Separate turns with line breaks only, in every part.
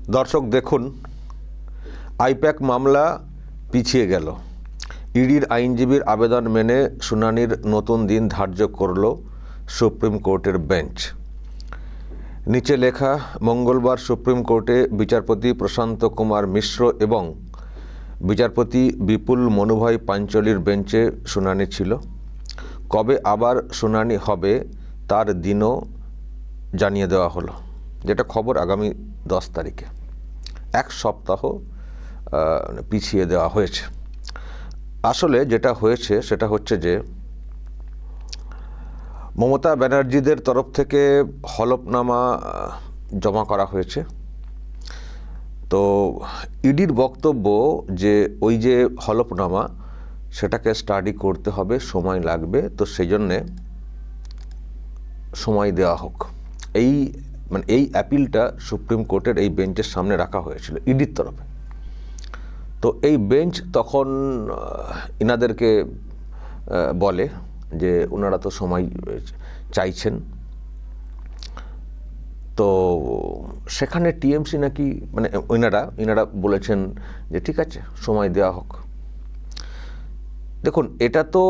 দর্শক দেখুন, আইপ্যাক মামলা পিছিয়ে গেল। ইডির আইনজীবীর আবেদন মেনে শুনানির নতুন দিন ধার্য করল সুপ্রিম কোর্টের বেঞ্চ। নিচে লেখা, মঙ্গলবার সুপ্রিম কোর্টে বিচারপতি প্রশান্ত কুমার মিশ্র এবং বিচারপতি বিপুল মনুভাই পাঞ্চলির বেঞ্চে শুনানি ছিল। কবে আবার শুনানি হবে তার দিনও জানিয়ে দেওয়া হলো, যেটা খবর আগামী 10 তারিখে। এক সপ্তাহ পিছিয়ে দেওয়া হয়েছে। আসলে যেটা হয়েছে সেটা হচ্ছে যে মমতা ব্যানার্জিদের তরফ থেকে হলফনামা জমা করা হয়েছে। তো ইডির বক্তব্য যে ওই যে হলফনামা সেটাকে স্টাডি করতে হবে, সময় লাগবে, তো সেই জন্যে সময় দেওয়া হোক। এই অ্যাপিলটা সুপ্রিম কোর্টের এই বেঞ্চের সামনে রাখা হয়েছিল ইডির তরফে। তো এই বেঞ্চ তখন ইনাদেরকে বলে যে ওনারা তো সময় চাইছেন। তো সেখানে টিএমসি নাকি ইনারা বলেছেন যে ঠিক আছে, সময় দেওয়া হোক। দেখুন, এটা তো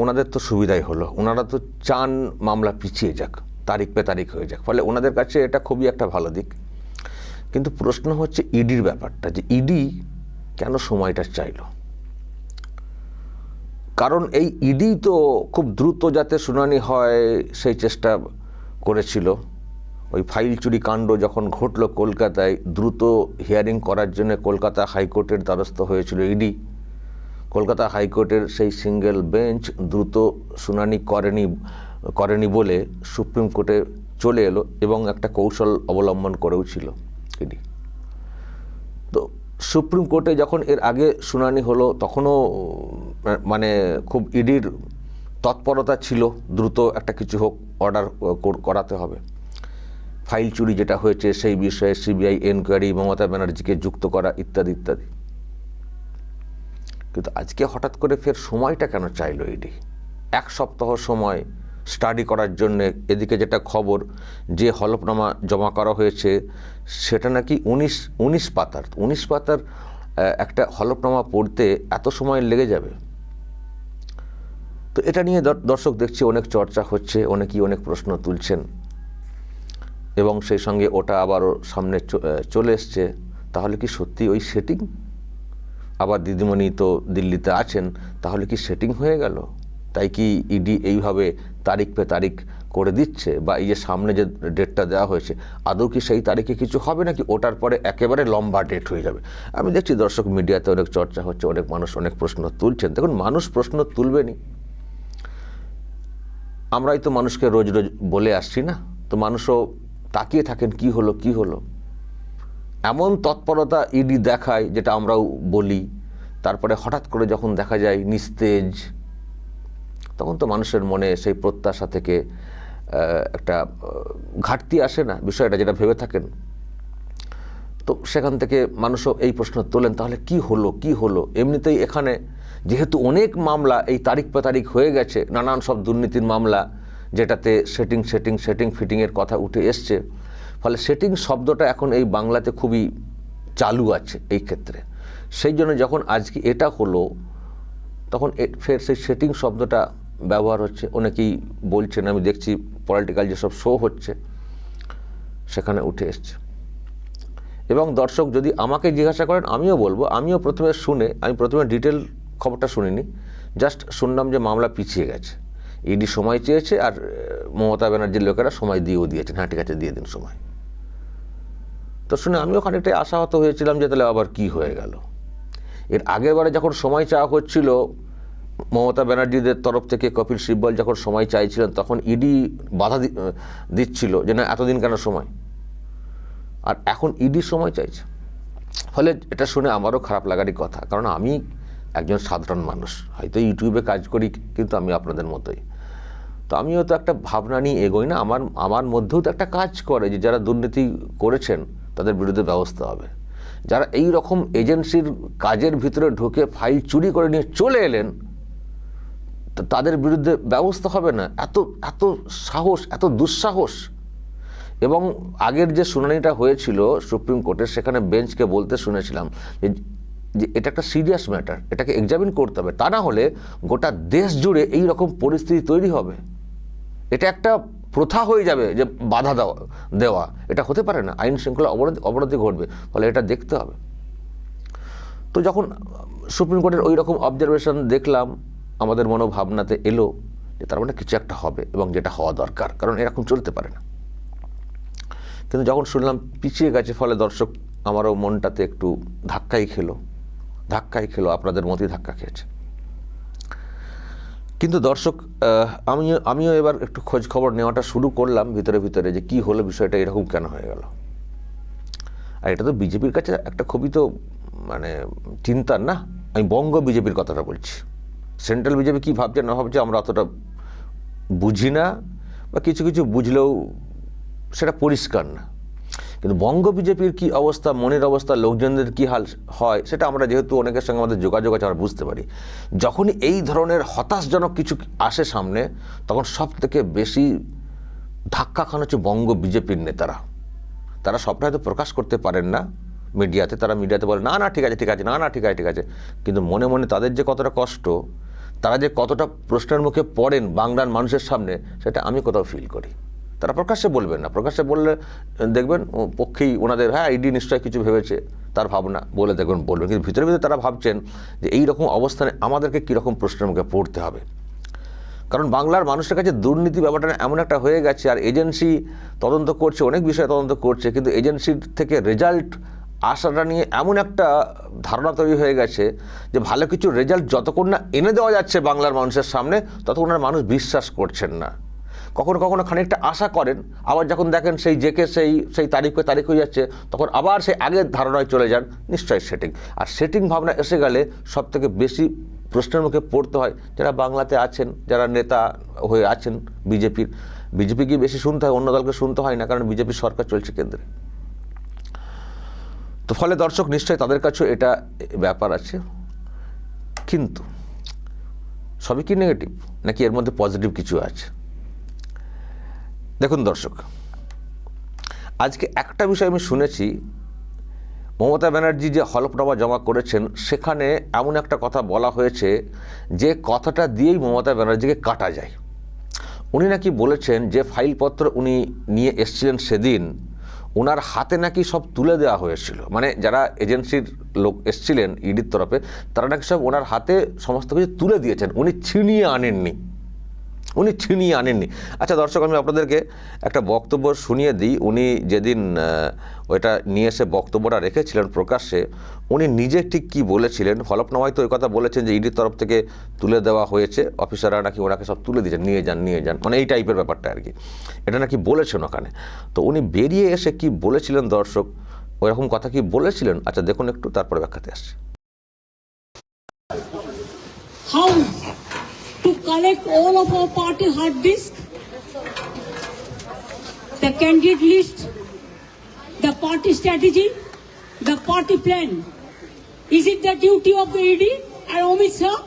ওনাদের তো সুবিধাই হলো, ওনারা তো চান মামলা পিছিয়ে যাক, তারিখ পে তারিখ হয়ে যাক, ফলে ওনাদের কাছে এটা খুবই একটা ভালো দিক। কিন্তু প্রশ্ন হচ্ছে ইডির ব্যাপারটা, যে ইডি কেন সময়টা চাইলো? কারণ এই ইডি তো খুব দ্রুত যাতে শুনানি হয় সেই চেষ্টা করেছিল। ওই ফাইল চুরি কাণ্ড যখন ঘটলো কলকাতায়, দ্রুত হিয়ারিং করার জন্য কলকাতা হাইকোর্টের দ্বারস্থ হয়েছিল ইডি। কলকাতা হাইকোর্টের সেই সিঙ্গেল বেঞ্চ দ্রুত শুনানি করেনি বলে সুপ্রিম কোর্টে চলে এলো এবং একটা কৌশল অবলম্বন করেও ছিল ইডি। তো সুপ্রিম কোর্টে যখন এর আগে শুনানি হলো তখনও খুব ইডির তৎপরতা ছিল, দ্রুত একটা কিছু হোক, অর্ডার করাতে হবে। ফাইল চুরি যেটা হয়েছে সেই বিষয়ে সিবিআই এনকোয়ারি, মমতা ব্যানার্জিকে যুক্ত করা, ইত্যাদি ইত্যাদি। কিন্তু আজকে হঠাৎ করে ফের সময়টা কেন চাইলো ইডি? এক সপ্তাহ সময় স্টাডি করার জন্যে। এদিকে যেটা খবর, যে হলফনামা জমা করা হয়েছে সেটা নাকি 19 পাতার একটা হলফনামা পড়তে এত সময় লেগে যাবে। তো এটা নিয়ে দর্শক দেখছি অনেক চর্চা হচ্ছে, অনেকেই অনেক প্রশ্ন তুলছেন এবং সেই সঙ্গে ওটা আবারও সামনে চলে এসছে। তাহলে কি সত্যি ওই সেটিং? আবার দিদিমণি তো দিল্লিতে আছেন, তাহলে কি সেটিং হয়ে গেল? তাই কি ইডি এইভাবে তারিখ পে তারিখ করে দিচ্ছে? বা এই যে সামনে যে ডেটটা দেওয়া হয়েছে, আদৌ কি সেই তারিখে কিছু হবে নাকি ওটার পরে একেবারে লম্বা ডেট হয়ে যাবে? আমি দেখছি দর্শক মিডিয়াতে অনেক চর্চা হচ্ছে, অনেক মানুষ অনেক প্রশ্ন তুলছেন। দেখুন, মানুষ প্রশ্ন তুলবেনি, আমরাই তো মানুষকে রোজ রোজ বলে আসছি না? তো মানুষও তাকিয়ে থাকেন কি হলো। এমন তৎপরতা ইডি দেখায় যেটা আমরাও বলি, তারপরে হঠাৎ করে যখন দেখা যায় নিস্তেজ, তখন তো মানুষের মনে সেই প্রত্যাশা থেকে একটা ঘাটতি আসে না বিষয়টা, যেটা ভেবে থাকেন। তো সেখান থেকে মানুষও এই প্রশ্ন তোলেন, তাহলে কি হলো? এমনিতেই এখানে যেহেতু অনেক মামলা এই তারিখ পে তারিখ হয়ে গেছে, নানান সব দুর্নীতির মামলা, যেটাতে সেটিং ফিটিংয়ের কথা উঠে এসছে, ফলে সেটিং শব্দটা এখন এই বাংলাতে খুবই চালু আছে এই ক্ষেত্রে। সেই জন্য যখন আজকে এটা হলো, তখন ফের সেই সেটিং শব্দটা ব্যবহার হচ্ছে। অনেকেই বলছেন, আমি দেখছি পলিটিক্যাল যেসব শো হচ্ছে সেখানে উঠে এসছে। এবং দর্শক যদি আমাকে জিজ্ঞাসা করেন, আমিও বলবো, আমি প্রথমে ডিটেল খবরটা শুনিনি, জাস্ট শুনলাম যে মামলা পিছিয়ে গেছে, ইডি সময় চেয়েছে আর মমতা ব্যানার্জির লোকেরা সময় দিয়েছেন, হ্যাঁ ঠিক আছে দিয়ে দিন সময়। তো শুনে আমিও খানিকটাই আশাহত হয়েছিলাম যে তাহলে আবার কি হয়ে গেল। এর আগের বারে যখন সময় চাওয়া হচ্ছিল মমতা ব্যানার্জিদের তরফ থেকে, কপিল সিব্বল যখন সময় চাইছিলেন, তখন ইডি বাধা দিচ্ছিল যে না, এতদিন কেন সময়। আর এখন ইডি সময় চাইছে, ফলে এটা শুনে আমারও খারাপ লাগারই কথা। কারণ আমি একজন সাধারণ মানুষ, হয়তো ইউটিউবে কাজ করি, কিন্তু আমি আপনাদের মতোই। তো আমিও তো একটা ভাবনা নিয়ে এগোই না? আমার মধ্যেও তো একটা কাজ করে যে যারা দুর্নীতি করেছেন তাদের বিরুদ্ধে ব্যবস্থা হবে। যারা এই রকম এজেন্সির কাজের ভিতরে ঢুকে ফাইল চুরি করে নিয়ে চলে এলেন, তাদের বিরুদ্ধে ব্যবস্থা হবে না? এত সাহস, এত দুঃসাহস! এবং আগের যে শুনানিটা হয়েছিল সুপ্রিম কোর্টের, সেখানে বেঞ্চকে বলতে শুনেছিলাম যে এটা একটা সিরিয়াস ম্যাটার, এটাকে এক্সামিন করতে হবে, তা না হলে গোটা দেশ জুড়ে এই রকম পরিস্থিতি তৈরি হবে। এটা একটা প্রথা হয়ে যাবে যে বাধা দেওয়া, এটা হতে পারে না, আইন শৃঙ্খলা অবনতি ঘটবে, ফলে এটা দেখতে হবে। তো যখন সুপ্রিম কোর্টের ওই রকম অবজারভেশন দেখলাম, আমাদের মনোভাবনাতে এলো যে তার মানে কিছু একটা হবে এবং যেটা হওয়া দরকার, কারণ এরকম চলতে পারে না। কিন্তু যখন শুনলাম পিছিয়ে গেছে, ফলে দর্শক আমারও মনটাতে একটু ধাক্কাই খেলো, আপনাদের মতোই ধাক্কা খেয়েছে। কিন্তু দর্শক আমিও এবার একটু খোঁজ খবর নেওয়াটা শুরু করলাম ভিতরে ভিতরে, যে কি হলো বিষয়টা, এরকম কেন হয়ে গেল। আর এটা তো বিজেপির কাছে একটা খুবই তো মানে চিন্তার না। আমি বঙ্গ বিজেপির কথাটা বলছি। সেন্ট্রাল বিজেপি কী ভাবছে না ভাবছে আমরা অতটা বুঝি না, বা কিছু কিছু বুঝলেও সেটা পরিষ্কার না। কিন্তু বঙ্গ বিজেপির কী অবস্থা, মনের অবস্থা, লোকজনদের কী হাল হয়, সেটা আমরা যেহেতু অনেকের সঙ্গে আমাদের যোগাযোগ আছে, আমরা বুঝতে পারি। যখনই এই ধরনের হতাশজনক কিছু আসে সামনে, তখন সব থেকে বেশি ধাক্কা খান হচ্ছে বঙ্গ বিজেপির নেতারা। তারা সবটা হয়তো প্রকাশ করতে পারেন না মিডিয়াতে, তারা মিডিয়াতে বলে না ঠিক আছে, না ঠিক আছে, কিন্তু মনে মনে তাদের যে কতটা কষ্ট, তারা যে কতটা প্রশ্নের মুখে পড়েন বাংলার মানুষের সামনে, সেটা আমি কোথাও ফিল করি। তারা প্রকাশ্যে বলবেন না, প্রকাশ্যে বললে দেখবেন পক্ষেই ওনাদের হ্যাঁ ইডি নিশ্চয়ই কিছু ভেবেছে, তার ভাবনা বলে দেখবেন বলবেন, কিন্তু ভিতরে ভিতরে তারা ভাবছেন যে এই রকম অবস্থানে আমাদেরকে কীরকম প্রশ্নের মুখে পড়তে হবে। কারণ বাংলার মানুষের কাছে দুর্নীতি ব্যাপারটা এমন একটা হয়ে গেছে, আর এজেন্সি তদন্ত করছে, অনেক বিষয়ে তদন্ত করছে, কিন্তু এজেন্সির থেকে রেজাল্ট আসাটা নিয়ে এমন একটা ধারণা তৈরি হয়ে গেছে যে ভালো কিছু রেজাল্ট যতক্ষণ না এনে দেওয়া যাচ্ছে বাংলার মানুষের সামনে, ততক্ষণ আর মানুষ বিশ্বাস করছেন না। কখনো কখনো খানিকটা আশা করেন, আবার যখন দেখেন সেই জেকে সেই তারিখ হয়ে যাচ্ছে, তখন আবার সেই আগের ধারণায় চলে যান নিশ্চয়ই সেটিং। আর সেটিং ভাবনা এসে গেলে সব থেকে বেশি প্রশ্নের মুখে পড়তে হয় যারা বাংলাতে আছেন, যারা নেতা হয়ে আছেন বিজেপিকে বেশি শুনতে হয়, অন্য দলকে শুনতে হয় না, কারণ বিজেপি সরকার চলছে কেন্দ্রে। তো ফলে দর্শক নিশ্চয়ই তাদের কাছেও এটা ব্যাপার আছে। কিন্তু সবই কি নেগেটিভ, নাকি এর মধ্যে পজিটিভ কিছু আছে? দেখুন দর্শক, আজকে একটা বিষয় আমি শুনেছি, মমতা ব্যানার্জি যে হলফনামা জমা করেছেন, সেখানে এমন একটা কথা বলা হয়েছে যে কথাটা দিয়েই মমতা ব্যানার্জিকে কাটা যায়। উনি নাকি বলেছেন যে ফাইলপত্র উনি নিয়ে এসেছিলেন সেদিন, ওনার হাতে নাকি সব তুলে দেওয়া হয়েছিল, মানে যারা এজেন্সির লোক এসেছিলেন ইডির তরফে, তারা নাকি সব ওনার হাতে সমস্ত কিছু তুলে দিয়েছেন, উনি ছিনিয়ে আনেননি। আচ্ছা দর্শক, আমি আপনাদেরকে একটা বক্তব্য শুনিয়ে দিই। উনি যেদিন ওইটা নিয়ে এসে বক্তব্যটা রেখেছিলেন প্রকাশ্যে, উনি নিজে ঠিক কী বলেছিলেন। হলফনামায় তো ওই কথা বলেছেন যে ইডির তরফ থেকে তুলে দেওয়া হয়েছে, অফিসাররা নাকি ওনাকে সব তুলে দিয়েছেন, নিয়ে যান, মানে এই টাইপের ব্যাপারটা আর কি, এটা নাকি বলেছেন ওখানে। তো উনি বেরিয়ে এসে কি বলেছিলেন দর্শক, ওইরকম কথা কি বলেছিলেন, আচ্ছা দেখুন একটু, তারপরে ব্যাখ্যাতে আসছে।
To collect all of our party hard disk, the candidate list, the party strategy, the party plan. Is it the duty of the ED and Amit Shah,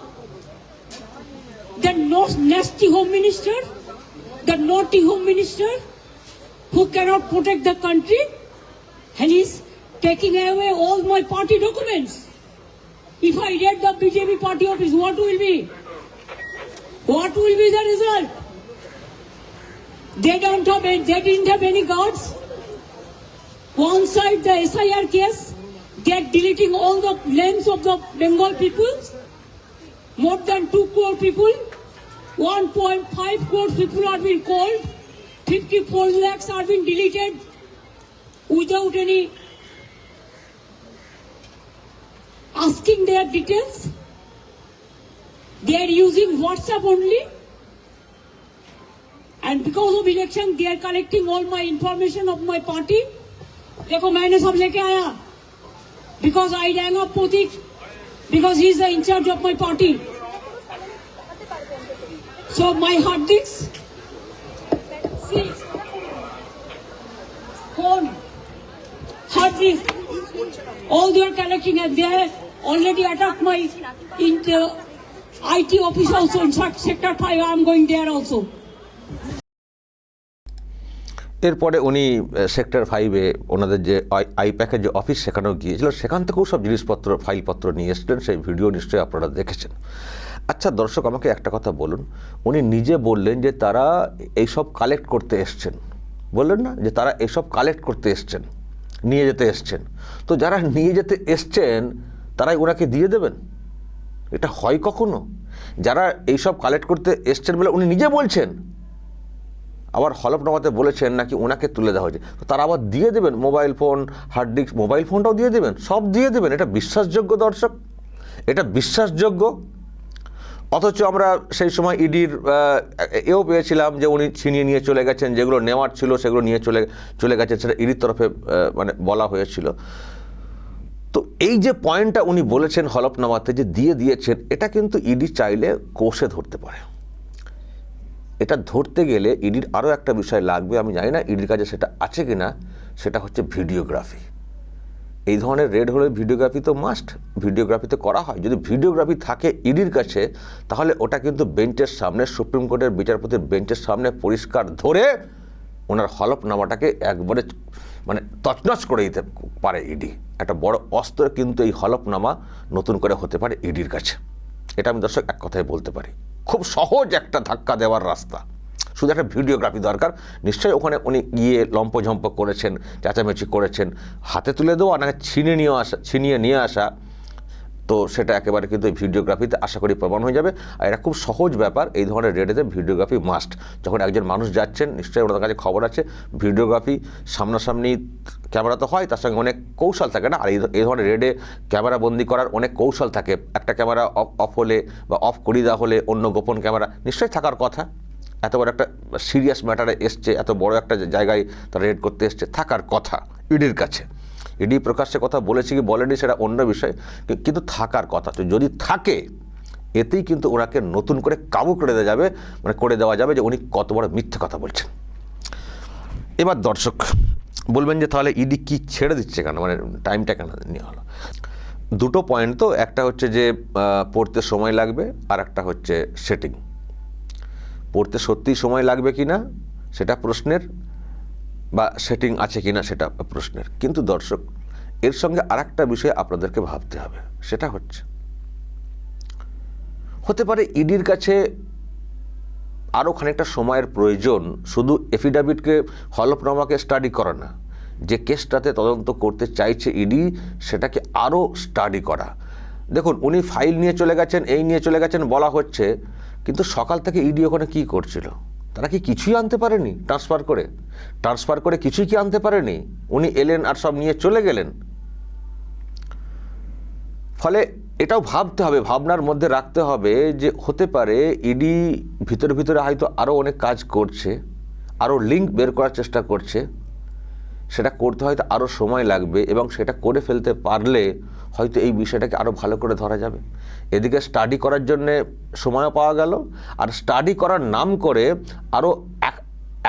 the nasty home minister, the naughty home minister, who cannot protect the country, and he's taking away all my party documents? If I raid the BJP party office, what will be? What will be the result? They didn't have any guards. One side the SIR case, they are deleting all the names of the Bengal people. More than 2 crore people, 1.5 crore people are being called. 54 lakhs are being deleted without any asking their details. They are using WhatsApp only, and because of election they are collecting all my information of my party. देखो मैंने सब लेके आया, because I rang up Pratik, because he is the in charge of my party. So my hard disk, see, phone, hard disk, all they are collecting, and they have already attacked my IT office also. In fact, sector 5, I am going there also.
এরপরে উনি sector 5-এ ওনাদের যে আইপ্যাকের যে office সেখানেও গিয়েছিল, সেখান থেকেও সব জিনিসপত্র ফাইলপত্র নিয়ে এসেছিলেন, সেই ভিডিও নিশ্চয়ই আপনারা দেখেছেন। আচ্ছা দর্শক, আমাকে একটা কথা বলুন, উনি নিজে বললেন যে তারা এইসব কালেক্ট করতে এসছেন, বললেন না যে তারা এইসব কালেক্ট করতে এসছেন, নিয়ে যেতে এসছেন। তো যারা নিয়ে যেতে এসছেন তারাই ওনাকে দিয়ে দেবেন? এটা হয় কখনো? যারা এইসব কালেক্ট করতে এসছেন বলে উনি নিজে বলছেন, আবার হলফনামাতে বলেছেন নাকি ওনাকে তুলে দেওয়া হয়েছে, তো তারা আবার দিয়ে দেবেন মোবাইল ফোন, হার্ড ডিস্ক, মোবাইল ফোনটাও দিয়ে দেবেন, সব দিয়ে দেবেন? এটা বিশ্বাসযোগ্য দর্শক? এটা বিশ্বাসযোগ্য? অথচ আমরা সেই সময় ইডির এও পেয়েছিলাম যে উনি ছিনিয়ে নিয়ে চলে গেছেন, যেগুলো নেওয়ার ছিল সেগুলো নিয়ে চলে গেছেন, সেটা ইডির তরফে মানে বলা হয়েছিল। তো এই যে পয়েন্টটা উনি বলেছেন হলফনামাতে যে দিয়ে দিয়েছেন, এটা কিন্তু ইডি চাইলে কষে ধরতে পারে। এটা ধরতে গেলে ইডির আরও একটা বিষয় লাগবে, আমি জানি না ইডির কাছে সেটা আছে কি না, সেটা হচ্ছে ভিডিওগ্রাফি। এই ধরনের রেড হলে ভিডিওগ্রাফি তো মাস্ট, ভিডিওগ্রাফি তো করা হয়। যদি ভিডিওগ্রাফি থাকে ইডির কাছে, তাহলে ওটা কিন্তু বেঞ্চের সামনে, সুপ্রিম কোর্টের বিচারপতির বেঞ্চের সামনে পরিষ্কার ধরে ওনার হলফনামাটাকে একবারে মানে তছনছ করে দিতে পারে ইডি। একটা বড় অস্ত্র কিন্তু এই হলফনামা নতুন করে হতে পারে ইডির কাছে। এটা আমি দর্শক এক কথায় বলতে পারি, খুব সহজ একটা ধাক্কা দেওয়ার রাস্তা, শুধু একটা ভিডিওগ্রাফি দরকার। নিশ্চয়ই ওখানে উনি গিয়ে লম্পঝম্প করেছেন, চেঁচামেচি করেছেন, হাতে তুলে দেওয়া না ছিনিয়ে নিয়ে আসা, তো সেটা একেবারে কিন্তু এই ভিডিওগ্রাফিতে আশা করি প্রমাণ হয়ে যাবে। আর এটা খুব সহজ ব্যাপার, এই ধরনের রেডেতে ভিডিওগ্রাফি মাস্ট। যখন একজন মানুষ যাচ্ছেন, নিশ্চয়ই ওনাদের কাছে খবর আছে, ভিডিওগ্রাফি সামনাসামনি ক্যামেরা তো হয়, তার সঙ্গে অনেক কৌশল থাকে না? আর এই ধরনের রেডে ক্যামেরা বন্দি করার অনেক কৌশল থাকে। একটা ক্যামেরা অফ হলে বা অফ করিয়ে দেওয়া হলে অন্য গোপন ক্যামেরা নিশ্চয়ই থাকার কথা। এত বড় একটা সিরিয়াস ম্যাটারে এসছে, এত বড় একটা জায়গায় তারা রেড করতে এসছে, থাকার কথা ইডির কাছে। ইডি প্রকাশ্যে কথা বলেছে কি বলেনি সেটা অন্য বিষয়, কিন্তু থাকার কথা। তো যদি থাকে, এতেই কিন্তু ওনাকে নতুন করে কাবু করে দেওয়া যাবে, মানে করে দেওয়া যাবে যে উনি কত বড় মিথ্যে কথা বলছেন। এবার দর্শক বলবেন যে তাহলে ইডি কি ছেড়ে দিচ্ছে কেন, মানে টাইমটা কেন নেওয়া হলো? দুটো পয়েন্ট তো, একটা হচ্ছে যে পড়তে সময় লাগবে, আর একটা হচ্ছে সেটিং। পড়তে সত্যিই সময় লাগবে কি না সেটা প্রশ্নের, বা সেটিং আছে কি না সেটা প্রশ্নের। কিন্তু দর্শক, এর সঙ্গে আরেকটা বিষয় আপনাদেরকে ভাবতে হবে, সেটা হতে পারে ইডির কাছে আরও খানিকটা সময়ের প্রয়োজন, শুধু এফিডেভিটকে, হলফনামাকে স্টাডি করা না, যে কেসটাতে তদন্ত করতে চাইছে ইডি সেটাকে আরও স্টাডি করা। দেখুন, উনি ফাইল নিয়ে চলে গেছেন, এই নিয়ে চলে গেছেন বলা হচ্ছে, কিন্তু সকাল থেকে ইডি ওখানে কী করছিল? তারা কি কিছুই আনতে পারেনি? ট্রান্সফার করে কিছুই কি আনতে পারেনি? উনি এলেন আর সব নিয়ে চলে গেলেন। ফলে এটাও ভাবতে হবে, ভাবনার মধ্যে রাখতে হবে যে হতে পারে ইডি ভিতরে হয়তো আরও অনেক কাজ করছে, আরও লিঙ্ক বের করার চেষ্টা করছে। সেটা করতে হয়তো আরও সময় লাগবে, এবং সেটা করে ফেলতে পারলে হয়তো এই বিষয়টাকে আরও ভালো করে ধরা যাবে। এদিকে স্টাডি করার জন্যে সময়ও পাওয়া গেল, আর স্টাডি করার নাম করে আরও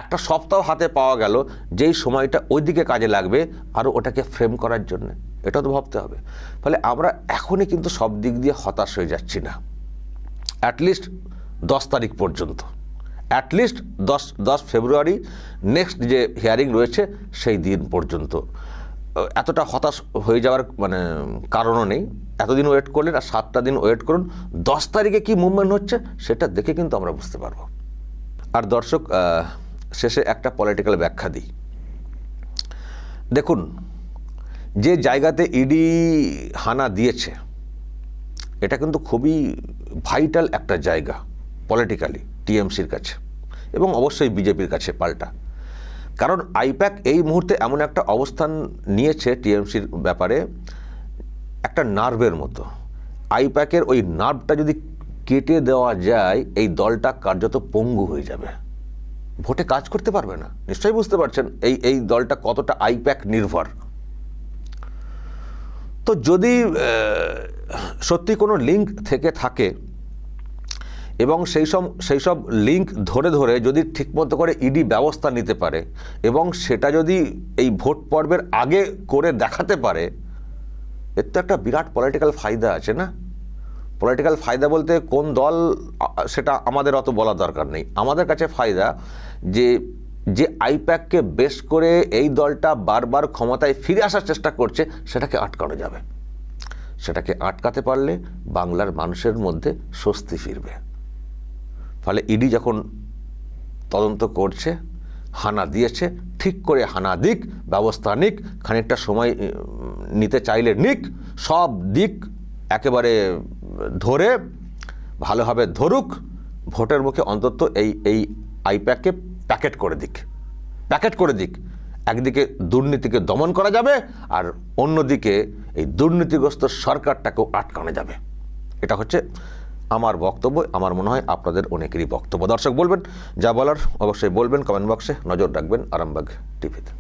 একটা সপ্তাহ হাতে পাওয়া গেল, যেই সময়টা ওইদিকে কাজে লাগবে আরও ওটাকে ফ্রেম করার জন্যে। এটাও তো ভাবতে হবে। ফলে আমরা এখনই কিন্তু সব দিক দিয়ে হতাশ হয়ে যাচ্ছি না, অ্যাটলিস্ট 10 তারিখ পর্যন্ত, অ্যাটলিস্ট 10 ফেব্রুয়ারি নেক্সট যে হিয়ারিং রয়েছে সেই দিন পর্যন্ত এতটা হতাশ হয়ে যাওয়ার মানে কারণও নেই। এতদিন ওয়েট করলেন, আর 7টা দিন ওয়েট করুন, 10 তারিখে কী মুভমেন্ট হচ্ছে সেটা দেখে কিন্তু আমরা বুঝতে পারবো। আর দর্শক, শেষে একটা পলিটিক্যাল ব্যাখ্যা দিই। দেখুন, যে জায়গাতে ইডি হানা দিয়েছে, এটা কিন্তু খুবই ভাইটাল একটা জায়গা পলিটিক্যালি টিএমসির কাছে, এবং অবশ্যই বিজেপির কাছে পাল্টা। কারণ আইপ্যাক এই মুহূর্তে এমন একটা অবস্থান নিয়েছে টিএমসির ব্যাপারে, একটা নার্ভের মতো। আইপ্যাকের ওই নার্ভটা যদি কেটে দেওয়া যায়, এই দলটা কার্যত পঙ্গু হয়ে যাবে, ভোটে কাজ করতে পারবে না। নিশ্চয়ই বুঝতে পারছেন এই দলটা কতটা আইপ্যাক নির্ভর। তো যদি সত্যি কোনো লিঙ্ক থেকে থাকে, এবং সেই সব লিঙ্ক ধরে যদি ঠিকমতো করে ইডি ব্যবস্থা নিতে পারে, এবং সেটা যদি এই ভোট পর্বের আগে করে দেখাতে পারে, এর তো একটা বিরাট পলিটিক্যাল ফায়দা আছে না? পলিটিক্যাল ফায়দা বলতে কোন দল সেটা আমাদের অত বলা দরকার নেই। আমাদের কাছে ফায়দা যে যে আইপ্যাককে বেশ করে এই দলটা বারবার ক্ষমতায় ফিরে আসার চেষ্টা করছে সেটাকে আটকানো যাবে। সেটাকে আটকাতে পারলে বাংলার মানুষের মধ্যে স্বস্তি ফিরবে। ফলে ইডি যখন তদন্ত করছে, হানা দিয়েছে, ঠিক করে হানা দিক, ব্যবস্থা নিক, খানিকটা সময় নিতে চাইলে নিক, সব দিক একেবারে ধরে ভালোভাবে ধরুক, ভোটের মুখে অন্তত এই আইপ্যাককে প্যাকেট করে দিক। একদিকে দুর্নীতিকে দমন করা যাবে, আর অন্যদিকে এই দুর্নীতিগ্রস্ত সরকারটাকেও আটকানো যাবে। এটা হচ্ছে আমার বক্তব্য, আমার মনে হয় আপনাদের অনেকেরই বক্তব্য। দর্শক বলবেন, যা বলার অবশ্যই বলবেন কমেন্ট বক্সে, নজর রাখবেন আরামবাগ টিভিতে।